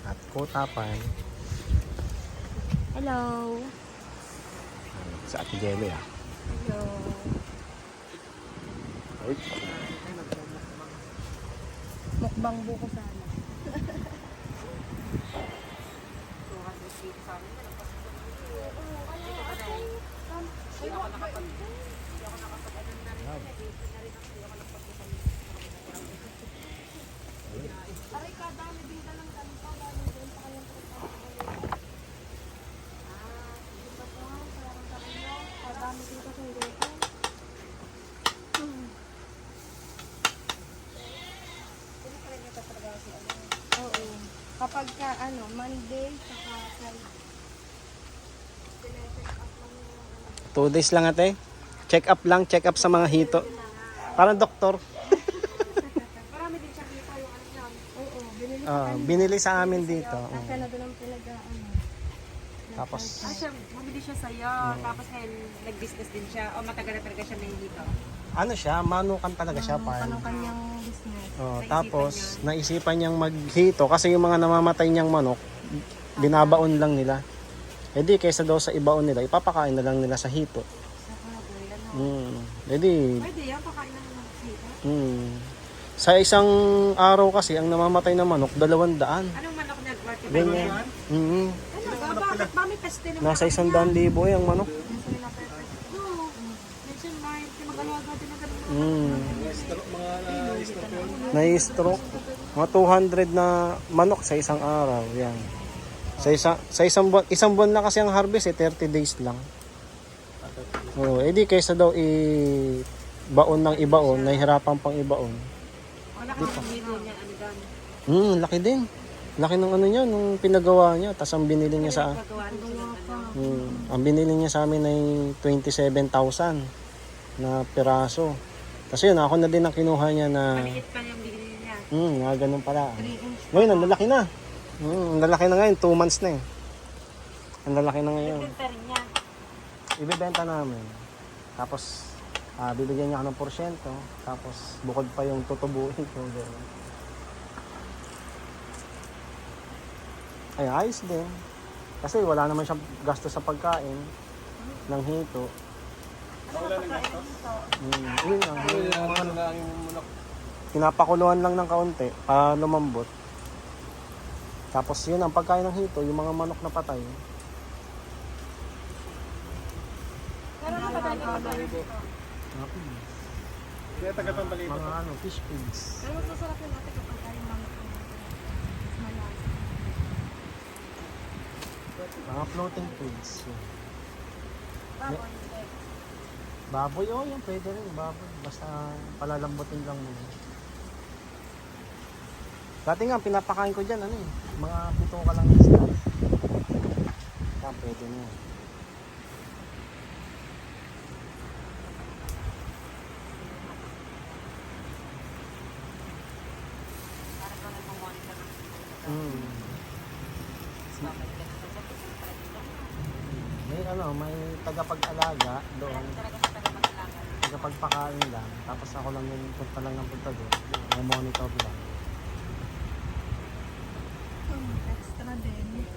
At kutapan. Hello. Sa Ate Jelly ah. Hello. Uy. Mukbang buko sana. Oo. Kapag ka, Monday, saka Friday. 2 days lang ate. Check up lang, check up sa mga hito. Parang doktor. Marami din siya kita yung ano niya. Oo, binili Binili sa amin dito. Kasi na doon ang Tapos, Bumili siya sa'yo, tapos ngayon nag-business din siya, o matagal na talaga siya may dito. ano siya, manukan talaga siya. Anong kanyang business. Tapos, naisipan niyang maghito kasi yung mga namamatay niyang manok, binabaon lang nila. E di, kaysa daw sa ibaon nila, ipapakain na lang nila sa hito. E di, Pwede yan, pakain naman ng dito. sa isang araw kasi, ang namamatay na manok, 200. Anong manok na worth it? Ganyan. Ano ba? Bakit ba may peste naman? Nasa 100,000 ang manok. Oo. Minsan may mag-alaga din na ganun. Na-stroke. Mga 200 na manok sa isang araw. Yan. Sa isang buwan lang kasi ang harvest 30 days lang. Edi kaysa daw baon ng ibaon, nahihirapan pang ibaon. Wala ka ng hito niya, ano gan. Laki din. Laki ng ano niya, nung pinagawa niya. Tapos ang binili niya sa ang binili niya sa amin ay 27,000 na piraso. Kasi yun, ako na din ang kinuha niya na Maliit pa yung binili niya. nga ganun pala. Ngayon, ang lalaki na. Ang lalaki na ngayon, 2 months na eh. Ang lalaki na ngayon. Benta rin niya. Ibibenta namin. Tapos, bibigyan niya ako ng porsyento. Tapos, bukod pa yung tutubuin ko. Gano'n. Ay, ayos din. Kasi wala naman siyang gasto sa pagkain ng hito. Yun lang. Pinapakuluan lang ng kaunti para lumambot. Tapos yun ang pagkain ng hito, yung mga manok na patay. Kaya taga-Pambalito. Mga fish feeds. Pero mas masarap yung ate kapag tayo mga malaki. Mga floating feeds. Baboy. Baboy, yung pwede rin, baboy. Basta palalambutin lang muna. Dati nga, pinapakain ko dyan, mga 7 ka lang isda. Pwede na yan. May tagapag-alaga doon. Tagapagpakain lang. Tapos ako lang yung punta lang ng punta doon. May monitor lang. Extra din.